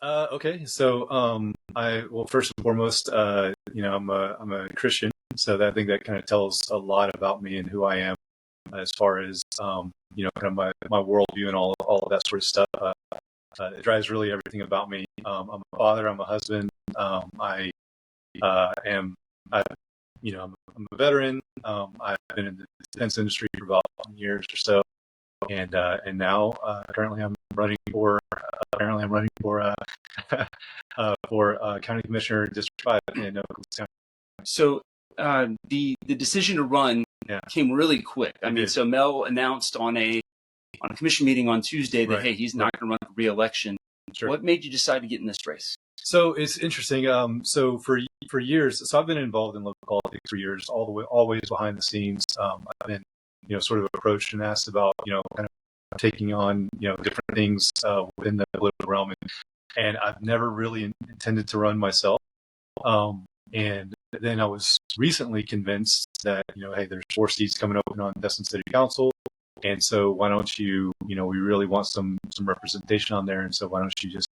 Okay, so well, first and foremost, I'm a Christian, so I think that kind of tells a lot about me and who I am as far as kind of my worldview and all of that sort of stuff. It drives really everything about me. I'm a father. I'm a husband. I am, I, I'm a veteran. I've been in the defense industry for about 10 years or so, and now currently I'm running for county commissioner, District 5 in Okaloosa County. So the decision to run came really quick. I mean, so Mel announced on a commission meeting on Tuesday that, hey, he's not going to run for re-election. Sure. What made you decide to get in this race? So it's interesting. So for years, so I've been involved in local politics for years, always behind the scenes. I've been, sort of approached and asked about, kind of taking on, different things within the political realm, and I've never really intended to run myself. And then I was recently convinced that, hey, there's 4 seats coming open on Destin City Council. And so why don't you, we really want some representation on there. And so why don't you just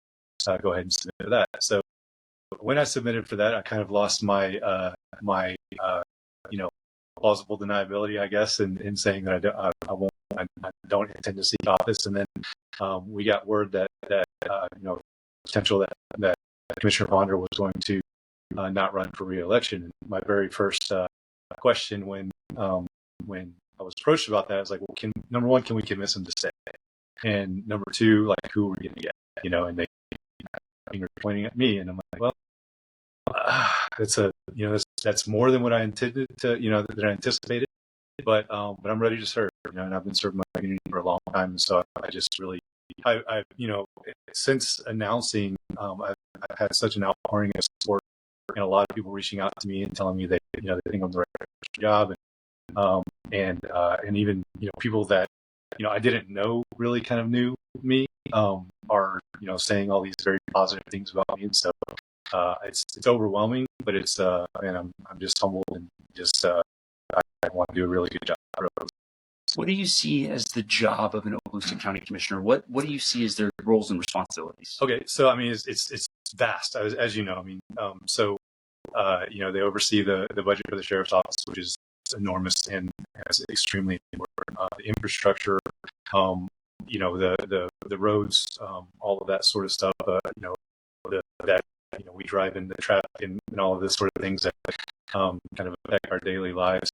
go ahead and submit for that? So when I submitted for that, I kind of lost my plausible deniability, I guess, in saying that I don't intend to seek office. And then we got word that potential that Commissioner Ponder was going to not run for re-election. And my very first question when I was approached about that, I was like, well, number one, can we convince him to stay? And number two, like, who are we going to get? And they finger pointing at me, and I'm like, well, that's more than what I intended to, that I anticipated. But I'm ready to serve, and I've been serving my community for a long time, and so I just really, I since announcing, I've had such an outpouring of support, and a lot of people reaching out to me and telling me they think I'm the right job, and even people that I didn't know really kind of knew me are saying all these very positive things about me, and so it's overwhelming, but it's and I'm just humbled and just I want to do a really good job. What do you see as the job of an Okaloosa County Commissioner? What do you see as their roles and responsibilities? Okay, so I mean it's vast, as you know. I mean, so they oversee the budget for the sheriff's office, which is enormous and is extremely important. The infrastructure, the roads, all of that sort of stuff. We drive in the traffic and all of this sort of things that kind of affect our daily lives.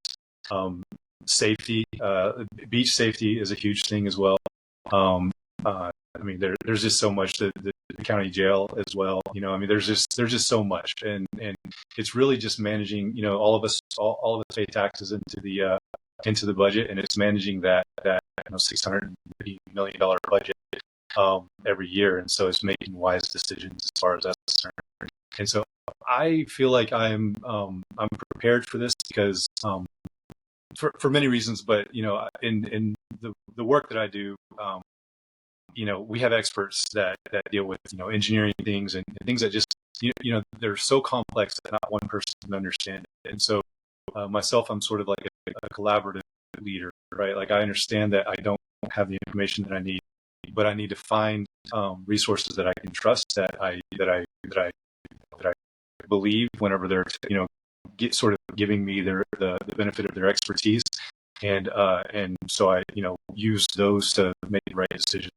Safety, beach safety is a huge thing as well. I mean, there's just so much. The county jail as well. I mean, there's just so much, and it's really just managing. All of us pay taxes into the budget, and it's managing that $650 million budget every year, and so it's making wise decisions as far as that's concerned. And so I feel like I'm prepared for this because for many reasons, but in the work that I do, we have experts that deal with engineering things and things that just they're so complex that not one person can understand it. And so myself, I'm sort of like a collaborative leader, right? Like I understand that I don't have the information that I need, but I need to find resources that I can trust, that I believe whenever they're sort of giving me the benefit of their expertise, and so I use those to make the right decisions.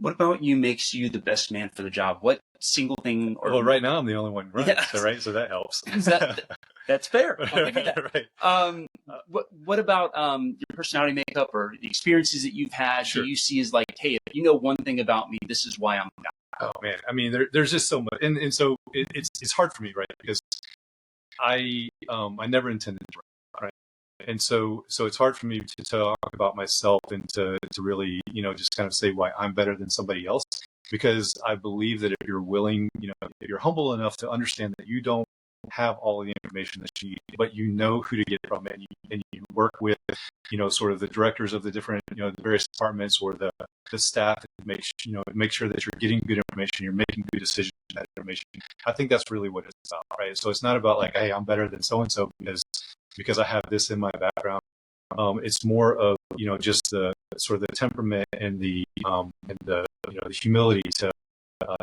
What about you makes you the best man for the job? What single thing? Well, right now I'm the only one running, so that helps. That's fair. I'll give you that. Right. What about your personality makeup or the experiences that you've had? Sure. Do you see as like, hey, if you know one thing about me, this is why I'm the guy? Oh man, I mean, there's just so much, and so it's hard for me, right? Because I never intended to run, right? And so it's hard for me to talk about myself and to really just kind of say why I'm better than somebody else, because I believe that if you're willing, if you're humble enough to understand that you don't have all of the information that you need, but you know who to get from it, and you work with sort of the directors of the different the various departments or the staff, and make sure that you're getting good information, you're making good decisions with that information. I think that's really what it's about, right? So it's not about like, hey, I'm better than so and so because I have this in my background. It's more of just the sort of the temperament and the humility to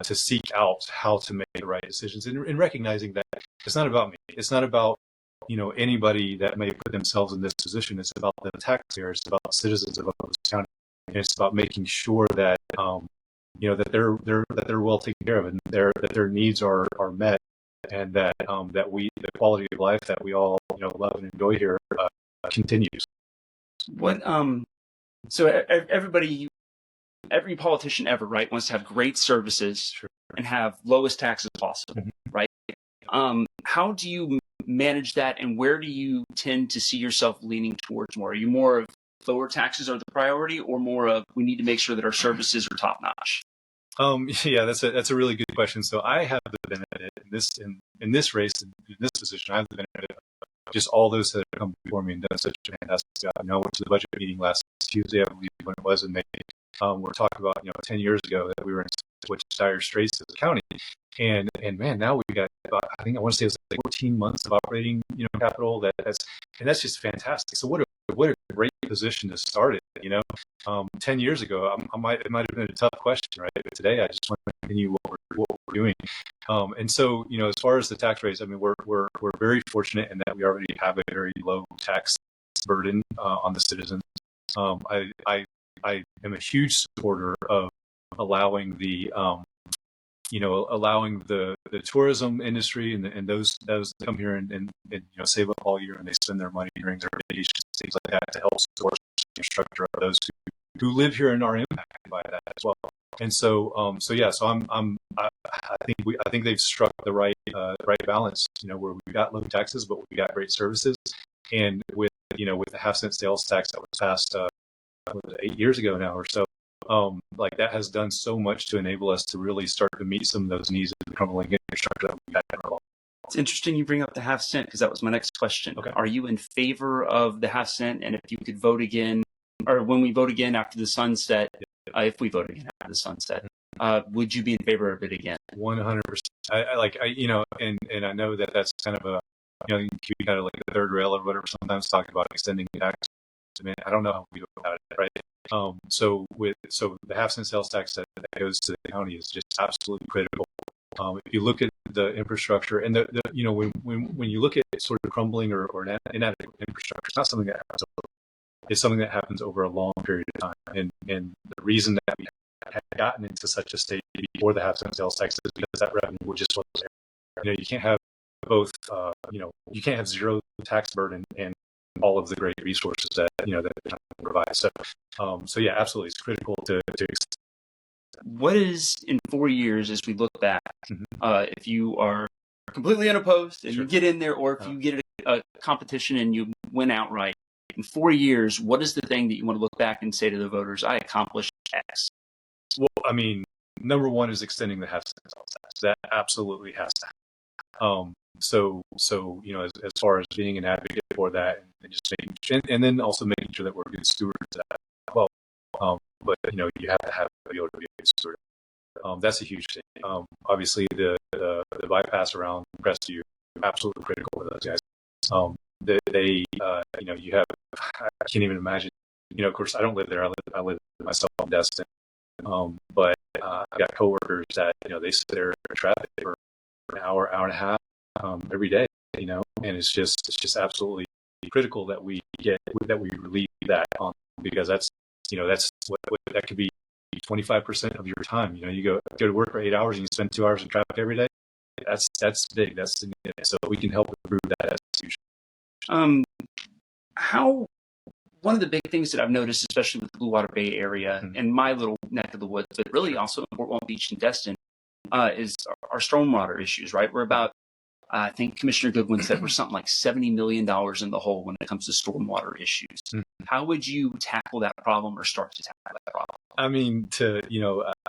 to seek out how to make the right decisions, and recognizing that it's not about me. It's not about anybody that may put themselves in this position. It's about the taxpayers. It's about the citizens of Okaloosa County, and it's about making sure that that they're well taken care of, and that their needs are met, and that the quality of life that we all love and enjoy here continues. What so every politician ever, right, wants to have great services and have lowest taxes possible, right? How do you manage that, and where do you tend to see yourself leaning towards more? Are you more of lower taxes are the priority, or more of we need to make sure that our services are top notch? Yeah, that's a really good question. So I have the benefit in this race, in this position, I have the benefit of just all those that have come before me and done such a fantastic job. I went to the budget meeting last Tuesday, I believe, when it was in May. We're talking about 10 years ago that we were in such dire straits as a county, and man, now we got about, I want to say it was like 14 months of operating capital. That's just fantastic. So what a great position to start it. 10 years ago, it might have been a tough question, right? But today, I just want to continue what we're doing. And so, as far as the tax rates, we're very fortunate in that we already have a very low tax burden on the citizens. I am a huge supporter of allowing the tourism industry and those that come here and save up all year, and they spend their money during their vacations, things like that, to help support the infrastructure of those who live here and are impacted by that as well. And so I think they've struck the right balance, where we've got low taxes, but we've got great services. And with the half-cent sales tax that was passed 8 years ago now or so, that has done so much to enable us to really start to meet some of those needs of the crumbling infrastructure that we've had. It's interesting you bring up the half cent, because that was my next question. Okay. Are you in favor of the half cent? And if you could vote again, or when we vote again after the sunset, if we vote again after the sunset, would you be in favor of it again? 100%. And I know that's kind of you can be kind of like the third rail or whatever, sometimes talking about extending the tax. I don't know how we go about it, right? So the half-cent sales tax that goes to the county is just absolutely critical. If you look at the infrastructure, and when you look at sort of crumbling or inadequate infrastructure, it's not something that happens it's something that happens over a long period of time. And the reason that we had gotten into such a state before the half-cent sales tax is because that revenue just wasn't there. You can't have both. You can't have zero tax burden and all of the great resources that that the county provides. So yeah, absolutely, it's critical to. What is, in 4 years, as we look back, if you are completely unopposed and you get in there, or if you get a competition and you win outright, in 4 years, what is the thing that you want to look back and say to the voters, I accomplished X? Well, number one is extending the half-cent sales tax. That absolutely has to happen. So as far as being an advocate for that, and just and then also making sure that we're good stewards of that as well. But you have to be able to be a good steward. That's a huge thing. Obviously, the bypass around Crestview, absolutely critical for those guys. You have, I can't even imagine. Of course, I don't live there. I live myself in Destin. But I've got coworkers that they sit there in traffic for an hour and a half every day. And it's just absolutely critical that we relieve that on, because that's what that could be 25% of your time. You go to work for 8 hours and you spend 2 hours in traffic every day. That's big. That's significant. So we can help improve that. That's huge. One of the big things that I've noticed, especially with the Blue Water Bay area and my little neck of the woods, but really also in Fort Walton Beach and Destin, is our stormwater issues, right? We're about, I think Commissioner Goodwin said we're something like $70 million in the hole when it comes to stormwater issues. How would you tackle that problem, or start to tackle that problem?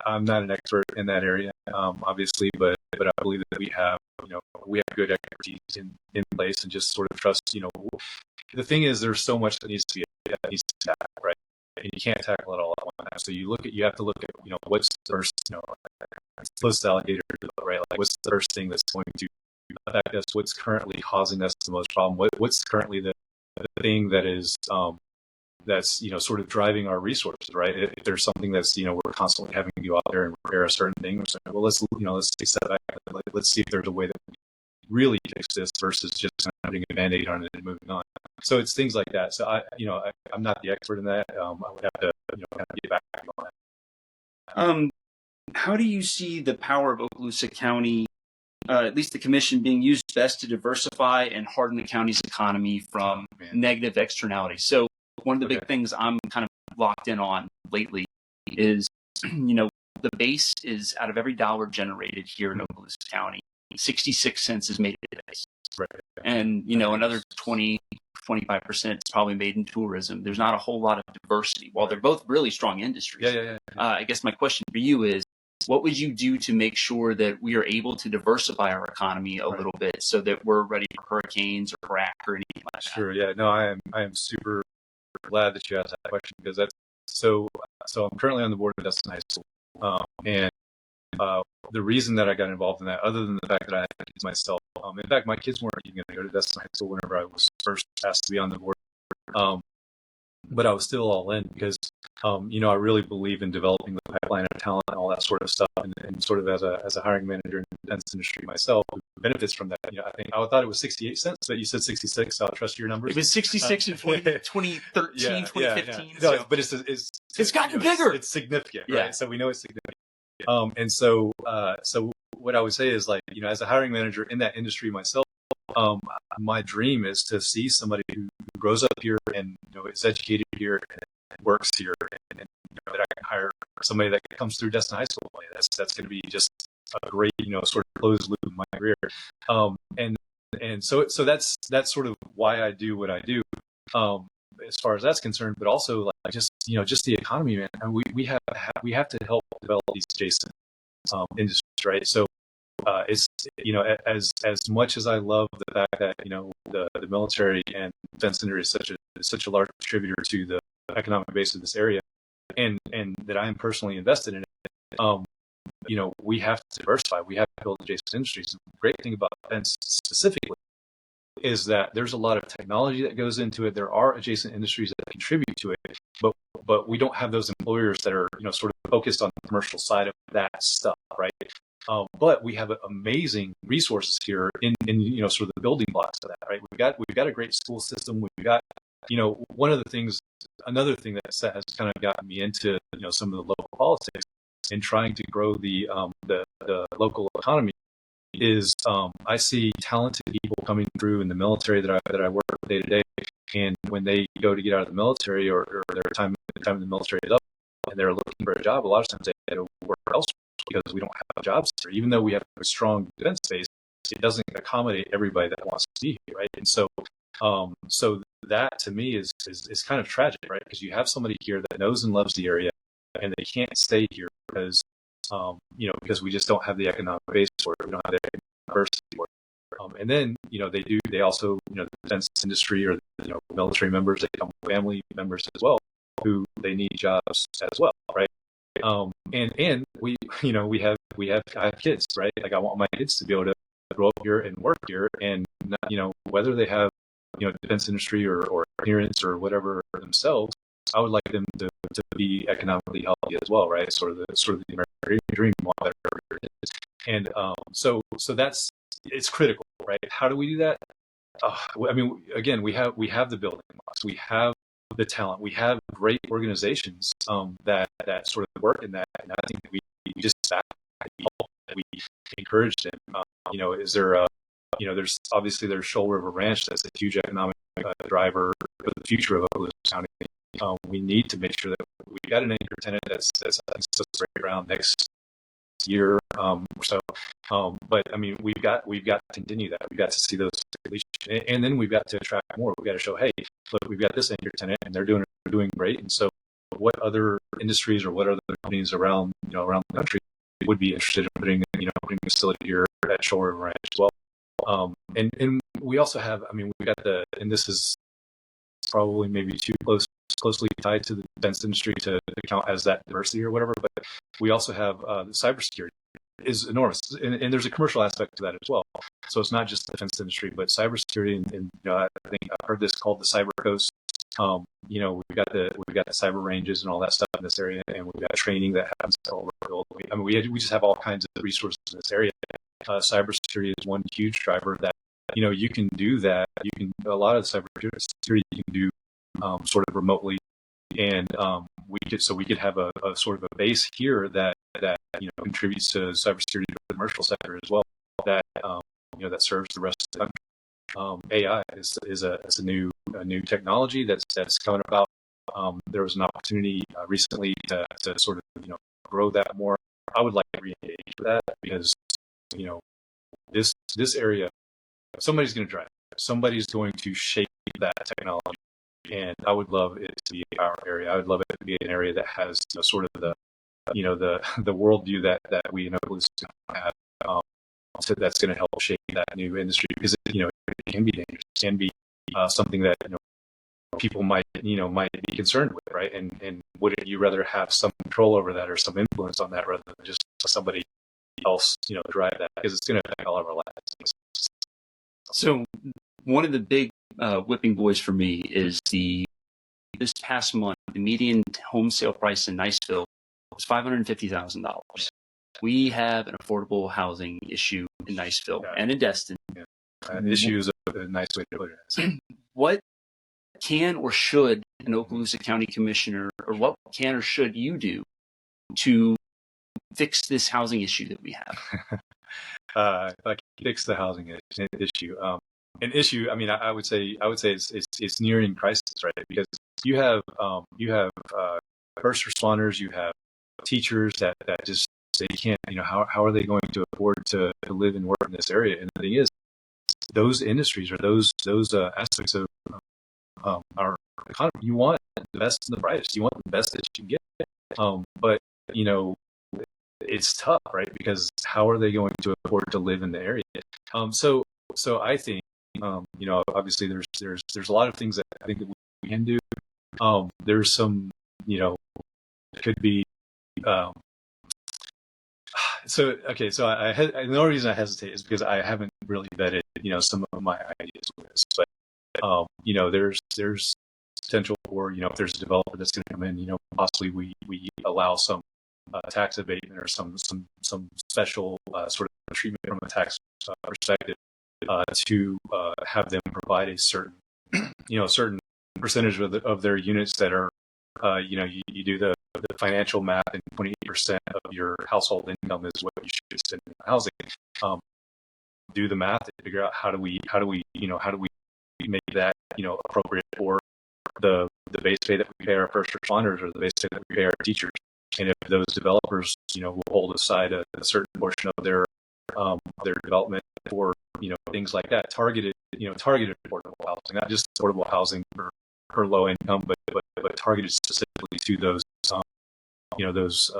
I'm not an expert in that area, obviously, but I believe that we have good expertise in place, and just sort of trust. The thing is, there's so much that needs to tackled, right? And you can't tackle it all at one time. So you have to look at what's the first, close to alligator, right? Like, what's the first thing that's going to affect us? What's currently causing us the most problem? What's currently the thing that is that's sort of driving our resources, right? If there's something that's we're constantly having to go out there and repair a certain thing, we're saying, well, let's take a step back. Let's see if there's a way that we really fix this versus just kind of putting a band-aid on it and moving on. So it's things like that. So I'm not the expert in that. I would have to kind of get back on that. How do you see the power of Okaloosa County, at least the commission, being used best to diversify and harden the county's economy from negative externalities? So one of the big things I'm kind of locked in on lately is, the base is out of every dollar generated here in Okaloosa County, 66 cents is made in base. Right. And, another 20, 25% is probably made in tourism. There's not a whole lot of diversity. While they're both really strong industries. Yeah. I guess my question for you is, what would you do to make sure that we are able to diversify our economy a little bit so that we're ready for hurricanes or Iraq or anything like that? Sure. Yeah. No, I am super glad that you asked that question, because that's so I'm currently on the board of Destin High School. And the reason that I got involved in that, other than the fact that I had kids myself, in fact, my kids weren't even going to go to Destin High School whenever I was first asked to be on the board. But I was still all in because, I really believe in developing the pipeline of talent and all that sort of stuff. And sort of as a hiring manager in the defense industry myself, who benefits from that. I thought it was 68 cents, but you said 66. So I'll trust your numbers. It was 66 in 2013, 2015. Yeah. No, but it's gotten bigger. It's significant, right? Yeah. So we know it's significant. And so what I would say is, as a hiring manager in that industry myself, my dream is to see somebody who grows up here and is educated here and works here, and that I can hire somebody that comes through Destin High School. That's going to be just a great sort of closed loop in my career. And so that's sort of why I do what I do, as far as that's concerned. But also just the economy, man. And we have to help develop these adjacent industries, right? So it's as much as I love the fact that the military and defense industry is such a large contributor to the economic base of this area, and that I am personally invested in it. We have to diversify. We have to build adjacent industries. The great thing about defense specifically is that there's a lot of technology that goes into it. There are adjacent industries that contribute to it, but we don't have those employers that are sort of focused on the commercial side of that stuff, right? But we have amazing resources here in sort of the building blocks of that, right? We've got a great school system. We've got another thing that has kind of gotten me into some of the local politics and trying to grow the local economy is I see talented people coming through in the military that I work with day to day, and when they go to get out of the military or their time in the military is up and they're looking for a job, a lot of times they go work elsewhere because we don't have jobs here. Even though we have a strong defense base, it doesn't accommodate everybody that wants to be here, right? And so that to me is kind of tragic, right? Because you have somebody here that knows and loves the area, and they can't stay here because we just don't have the economic base for it. We don't have the economic diversity for it. And then they also the defense industry or military members, they come with family members as well who they need jobs as well, right? And I have kids, right? I want my kids to be able to grow up here and work here, and whether they have defense industry or appearance or whatever themselves, I would like them to be economically healthy as well, right? Sort of the American dream, whatever it is. And so it's critical, right? How do we do that? Again, we have the building blocks, we have the talent, we have great organizations that sort of work in that, and I think we just back people, that we encourage them. Is there there's Shoal River Ranch that's a huge economic driver for the future of Okaloosa County. We need to make sure that we've got an anchor tenant that's supposed to break ground next year or so. But we've got to continue that. We've got to see those completion, and then we've got to attract more. We've got to show, hey, look, we've got this anchor tenant, and they're doing great. And so, what other industries or what other companies around the country would be interested in putting a facility here at Shoal River Ranch as well? And we also have, we've got and this is probably maybe too closely tied to the defense industry to count as that diversity or whatever, but we also have the cybersecurity is enormous, and there's a commercial aspect to that as well. So it's not just the defense industry, but cybersecurity, and I think I've heard this called the cyber coast. we've got the cyber ranges and all that stuff in this area, and we've got training that happens all over. I mean, we just have all kinds of resources in this area. Cybersecurity is one huge driver that you can do that. A lot of cybersecurity you can do sort of remotely, and we could have a sort of a base here that contributes to cybersecurity to the commercial sector as well. That that serves the rest of the country. AI is a new technology that's coming about. There was an opportunity recently to sort of grow that more. I would like to re-engage with that because this area, somebody's going to drive it. Somebody's going to shape that technology, and I would love it to be our area. I would love it to be an area that has sort of the worldview that we in Okaloosa have. So that's going to help shape that new industry because it can be dangerous, it can be something that people might be concerned with, right? And wouldn't you rather have some control over that or some influence on that rather than just somebody else drive that, because it's going to affect all of our lives. So one of the big whipping boys for me is this past month the median home sale price in Niceville was $550,000. We have an affordable housing issue in Niceville and in Destin. An issue is a nice way to put it. What can or should an Okaloosa County Commissioner, or what can or should you do to fix this housing issue that we have? Like fix the housing issue. An issue. I mean, I would say it's nearing crisis, right? Because you have first responders, you have teachers that just they can't. How are they going to afford to live and work in this area? And the thing is, those industries or those aspects of our economy, you want the best and the brightest. You want the best that you can get. But it's tough, right? Because how are they going to afford to live in the area? So I think, obviously there's a lot of things that I think that we can do. There's some, it could be, so the only reason I hesitate is because I haven't really vetted, some of my ideas with this, but, there's potential for, if there's a developer that's going to come in, possibly we allow some tax abatement or some special sort of treatment from a tax perspective to have them provide a certain percentage of their units that are you do the financial math, and 28% of your household income is what you should spend in housing. Do the math and figure out how do we make that appropriate for the base pay that we pay our first responders or the base pay that we pay our teachers. And if those developers, will hold aside a certain portion of their development for, things like that, targeted affordable housing, not just affordable housing for low income, but targeted specifically to those, those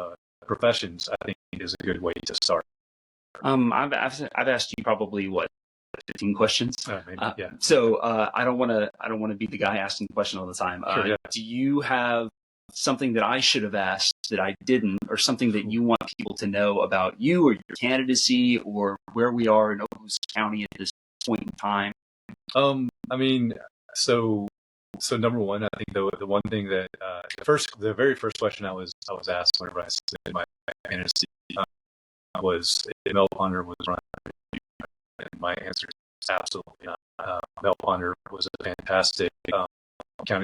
professions, I think is a good way to start. I've asked you probably 15 questions. Maybe, yeah. So I don't want to be the guy asking the question all the time. Sure, yeah. Do you have something that I should have asked that I didn't, or something that you want people to know about you or your candidacy or where we are in Okaloosa County at this point in time? I mean, so number one, I think the one thing that the very first question I was asked whenever I submitted my candidacy was if Mel Ponder was running, and my answer is absolutely not. Mel Ponder was a fantastic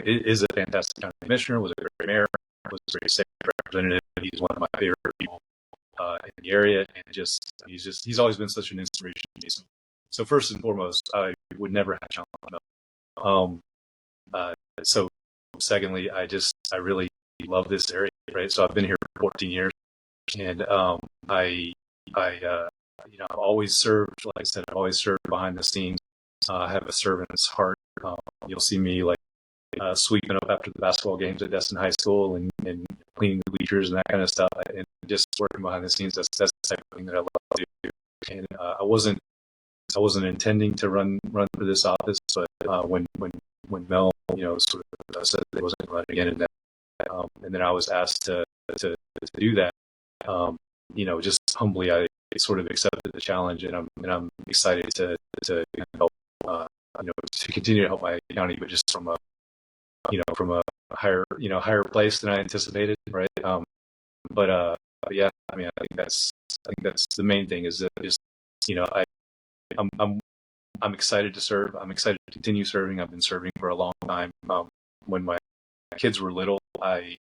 is a fantastic county commissioner, was a great mayor, was a great state representative. He's one of my favorite people in the area, and he's always been such an inspiration to me. So first and foremost, I would never have challenged Mel. So secondly, I really love this area, right? So I've been here for 14 years, and I've always served, like I said, I've always served behind the scenes. I have a servant's heart. You'll see me sweeping up after the basketball games at Destin High School and cleaning the bleachers and that kind of stuff, and just working behind the scenes. That's the type of thing that I love to do. And I wasn't intending to run for this office, but when Mel sort of said that he wasn't going to run again, and then I was asked to do that, just humbly I sort of accepted the challenge, and I'm excited to help to continue to help my county, but just from a from a higher place than I anticipated, right? But yeah, I mean, I think that's the main thing is that just, I'm, I'm, I'm excited to serve. I'm excited to continue serving. I've been serving for a long time. When my kids were little, I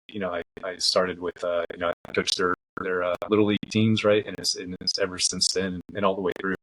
started with, I coached their little league teams, right? And it's ever since then and all the way through.